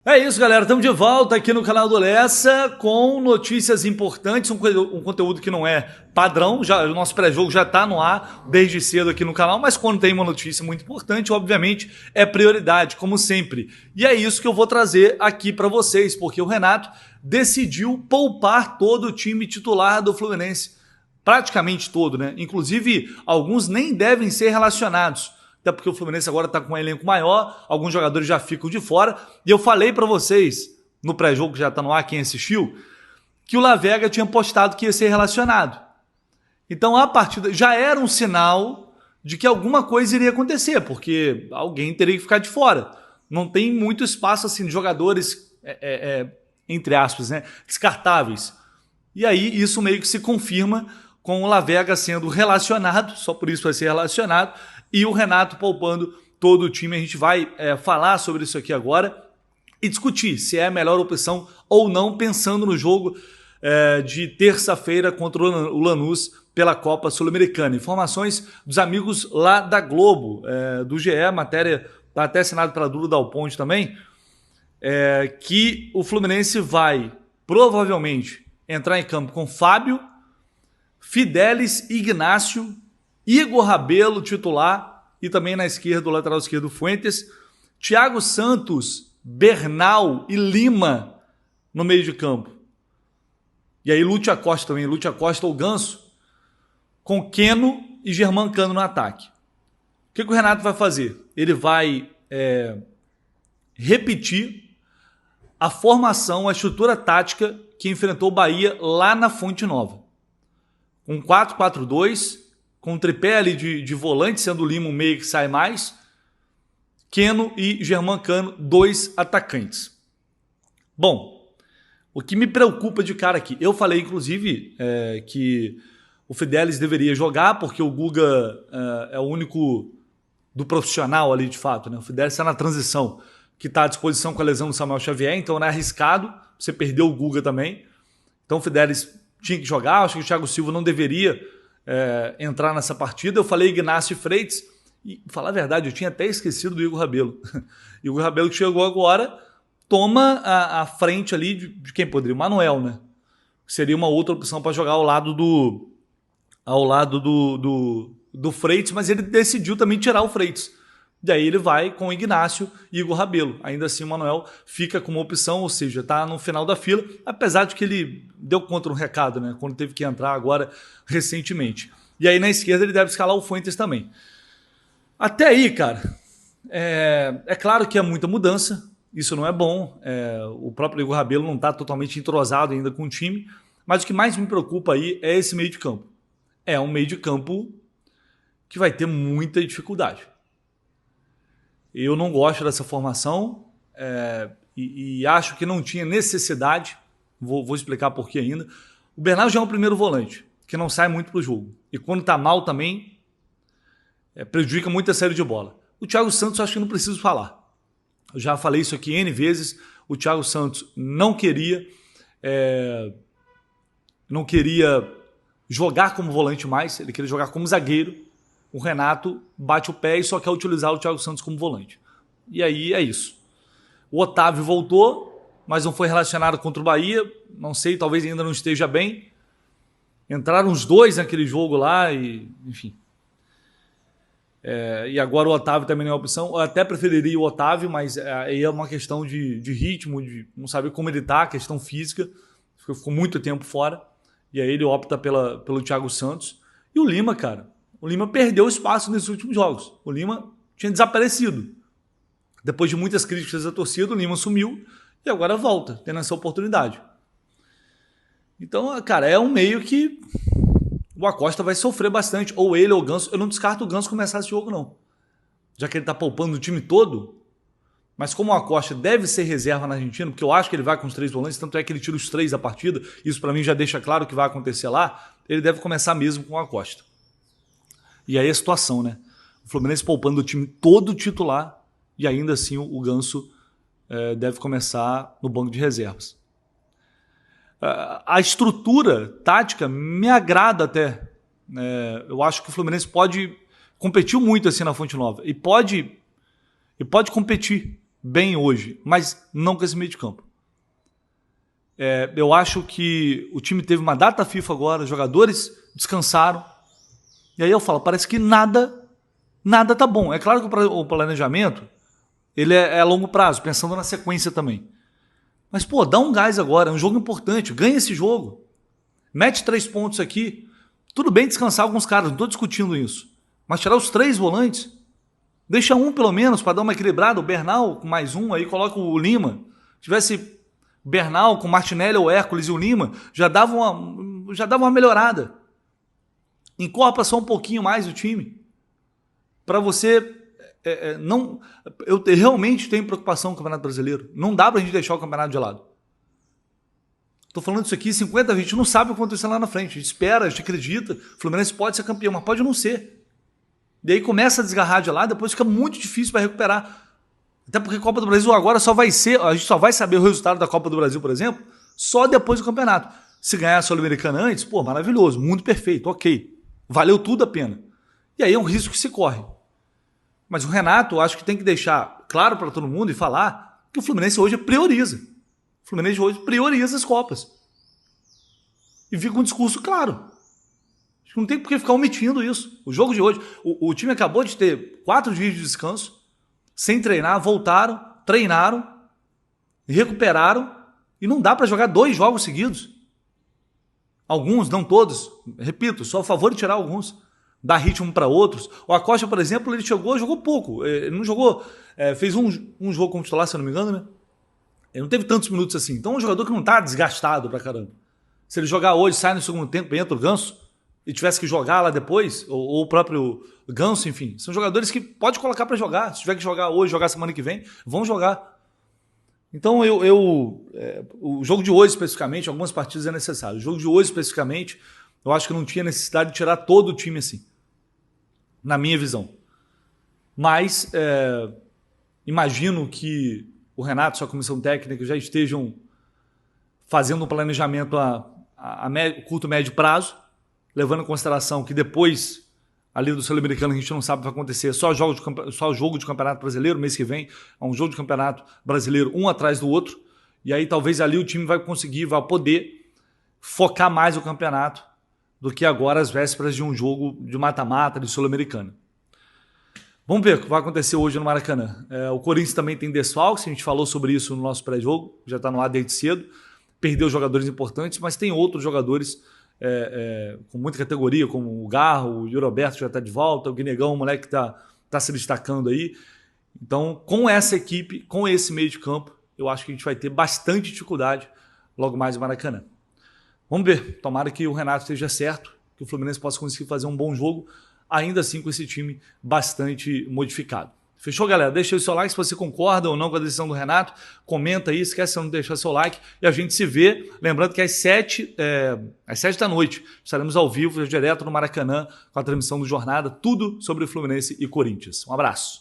É isso, galera. Estamos de volta aqui no canal do Lessa com notícias importantes, um conteúdo que não é padrão. O nosso pré-jogo já está no ar desde cedo aqui no canal, mas quando tem uma notícia muito importante, obviamente é prioridade, como sempre. E é isso que eu vou trazer aqui para vocês, porque o Renato decidiu poupar todo o time titular do Fluminense. Praticamente todo, né? Inclusive, alguns nem devem ser relacionados. Até porque o Fluminense agora está com um elenco maior, alguns jogadores já ficam de fora. E eu falei para vocês, no pré-jogo que já está no ar, quem assistiu, que o Lavega tinha postado que ia ser relacionado. Então a partida já era um sinal de que alguma coisa iria acontecer, porque alguém teria que ficar de fora. Não tem muito espaço assim de jogadores, entre aspas, né, descartáveis. E aí isso meio que se confirma com o Lavega sendo relacionado, só por isso vai ser relacionado, e o Renato poupando todo o time. A gente vai falar sobre isso aqui agora e discutir se é a melhor opção ou não, pensando no jogo de terça-feira contra o Lanús pela Copa Sul-Americana. Informações dos amigos lá da Globo, do GE, matéria está até assinada pela Duda Dal Ponte também, que o Fluminense vai provavelmente entrar em campo com Fábio, Fidelis, Ignácio, Igor Rabelo, titular, e também na esquerda, o lateral esquerdo, Fuentes, Thiago Santos, Bernal e Lima no meio de campo. E aí Lúcio Acosta também, Lúcio Acosta ou Ganso, com Keno e Germancano no ataque. O que o Renato vai fazer? Ele vai repetir a formação, a estrutura tática que enfrentou o Bahia lá na Fonte Nova. Um 4-4-2, com um tripé ali de volante, sendo o Lima o meio que sai mais, Keno e Germancano, dois atacantes. Bom, o que me preocupa de cara aqui, eu falei inclusive que o Fidelis deveria jogar, porque o Guga é o único do profissional ali de fato, né? O Fidelis está na transição, que está à disposição com a lesão do Samuel Xavier, então não é arriscado você perder o Guga também. Então o Fidelis tinha que jogar, acho que o Thiago Silva não deveria entrar nessa partida. Eu falei Ignácio Freitas, e falar a verdade, eu tinha até esquecido do Igor Rabelo. Igor Rabelo que chegou agora, toma a frente ali de quem poderia? O Manuel, né? Seria uma outra opção para jogar ao lado do Freitas, mas ele decidiu também tirar o Freitas. Daí ele vai com o Ignácio e Igor Rabelo. Ainda assim o Manuel fica como opção, ou seja, está no final da fila, apesar de que ele deu contra um recado, né, quando teve que entrar agora recentemente. E aí na esquerda ele deve escalar o Fuentes também. Até aí, cara, é claro que é muita mudança, isso não é bom. O próprio Igor Rabelo não está totalmente entrosado ainda com o time, mas o que mais me preocupa aí é esse meio de campo. É um meio de campo que vai ter muita dificuldade. Eu não gosto dessa formação e acho que não tinha necessidade. Vou explicar por que ainda. O Bernal já é um primeiro volante, que não sai muito para o jogo. E quando está mal também, prejudica muito a saída de bola. O Thiago Santos, acho que não preciso falar. Eu já falei isso aqui N vezes. O Thiago Santos não queria jogar como volante mais, ele queria jogar como zagueiro. O Renato bate o pé e só quer utilizar o Thiago Santos como volante. E aí é isso. O Otávio voltou, mas não foi relacionado contra o Bahia. Não sei, talvez ainda não esteja bem. Entraram os dois naquele jogo lá e, enfim. E agora o Otávio também não é opção. Eu até preferiria o Otávio, mas aí é uma questão de ritmo, de não saber como ele está, questão física. Ficou muito tempo fora. E aí ele opta pelo Thiago Santos. E o Lima, cara. O Lima perdeu espaço nesses últimos jogos. O Lima tinha desaparecido. Depois de muitas críticas da torcida, o Lima sumiu e agora volta, tendo essa oportunidade. Então, cara, é um meio que o Acosta vai sofrer bastante. Ou ele ou o Ganso. Eu não descarto o Ganso começar esse jogo, não. Já que ele está poupando o time todo. Mas como o Acosta deve ser reserva na Argentina, porque eu acho que ele vai com os 3 volantes, tanto é que ele tira os 3 da partida, isso para mim já deixa claro que vai acontecer lá, ele deve começar mesmo com o Acosta. E aí a situação, né? O Fluminense poupando o time todo titular e ainda assim o Ganso deve começar no banco de reservas. A estrutura tática me agrada até. Eu acho que o Fluminense competiu muito assim na Fonte Nova e pode competir. bem hoje, mas não com esse meio de campo. Eu acho que o time teve uma data FIFA agora, os jogadores descansaram, e aí eu falo, parece que nada tá bom. É claro que o planejamento ele é a longo prazo, pensando na sequência também. Mas, pô, dá um gás agora, é um jogo importante, ganha esse jogo. Mete 3 pontos aqui. Tudo bem descansar alguns caras, não estou discutindo isso. Mas tirar os 3 volantes, deixa um pelo menos para dar uma equilibrada. O Bernal com mais um, aí coloca o Lima. Se tivesse Bernal com Martinelli, o Hércules e o Lima, já dava uma melhorada. Encorpa só um pouquinho mais o time. Para você... eu realmente tenho preocupação com o Campeonato Brasileiro. Não dá pra gente deixar o campeonato de lado. Tô falando isso aqui 50, a gente não sabe o que acontecer lá na frente. A gente espera, a gente acredita. O Fluminense pode ser campeão, mas pode não ser. E aí começa a desgarrar de lá, depois fica muito difícil para recuperar. Até porque a Copa do Brasil agora a gente só vai saber o resultado da Copa do Brasil, por exemplo, só depois do campeonato. Se ganhar a Sul-Americana antes, pô, maravilhoso, mundo perfeito, ok. Valeu tudo a pena. E aí é um risco que se corre. Mas o Renato, eu acho que tem que deixar claro para todo mundo e falar que o Fluminense hoje prioriza. O Fluminense hoje prioriza as Copas. E fica um discurso claro. Acho que não tem por que ficar omitindo isso. O jogo de hoje, o time acabou de ter 4 dias de descanso, sem treinar, voltaram, treinaram, recuperaram, e não dá para jogar 2 jogos seguidos. Alguns, não todos. Repito, só a favor de tirar alguns. Dar ritmo para outros. O Acosta, por exemplo, ele jogou pouco. Ele não jogou, fez um jogo como titular, se eu não me engano, né? Ele não teve tantos minutos assim. Então é um jogador que não tá desgastado pra caramba. Se ele jogar hoje, sai no segundo tempo, entra o Ganso, e tivesse que jogar lá depois, ou o próprio Ganso, enfim. São jogadores que pode colocar para jogar. Se tiver que jogar hoje, jogar semana que vem, vão jogar. Então o jogo de hoje especificamente, algumas partidas é necessário. O jogo de hoje especificamente, eu acho que não tinha necessidade de tirar todo o time assim. Na minha visão. Mas imagino que o Renato e sua comissão técnica já estejam fazendo um planejamento a curto e médio prazo, levando em consideração que depois ali do Sul-Americano a gente não sabe o que vai acontecer, só jogo de Campeonato Brasileiro mês que vem, é um jogo de Campeonato Brasileiro um atrás do outro, e aí talvez ali o time vai poder focar mais o campeonato do que agora às vésperas de um jogo de mata-mata de Sul-Americana. Vamos ver o que vai acontecer hoje no Maracanã. O Corinthians também tem desfalques, a gente falou sobre isso no nosso pré-jogo, já está no ar desde cedo, perdeu jogadores importantes, mas tem outros jogadores com muita categoria, como o Garro, o Yuri Alberto já está de volta, o Guinegão, o moleque que está se destacando aí. Então, com essa equipe, com esse meio de campo, eu acho que a gente vai ter bastante dificuldade logo mais no Maracanã. Vamos ver, tomara que o Renato esteja certo, que o Fluminense possa conseguir fazer um bom jogo, ainda assim com esse time bastante modificado. Fechou, galera? Deixa o seu like se você concorda ou não com a decisão do Renato. Comenta aí, esquece de não deixar seu like. E a gente se vê, lembrando que às 7 da noite estaremos ao vivo, direto no Maracanã, com a transmissão do Jornada, tudo sobre o Fluminense e Corinthians. Um abraço.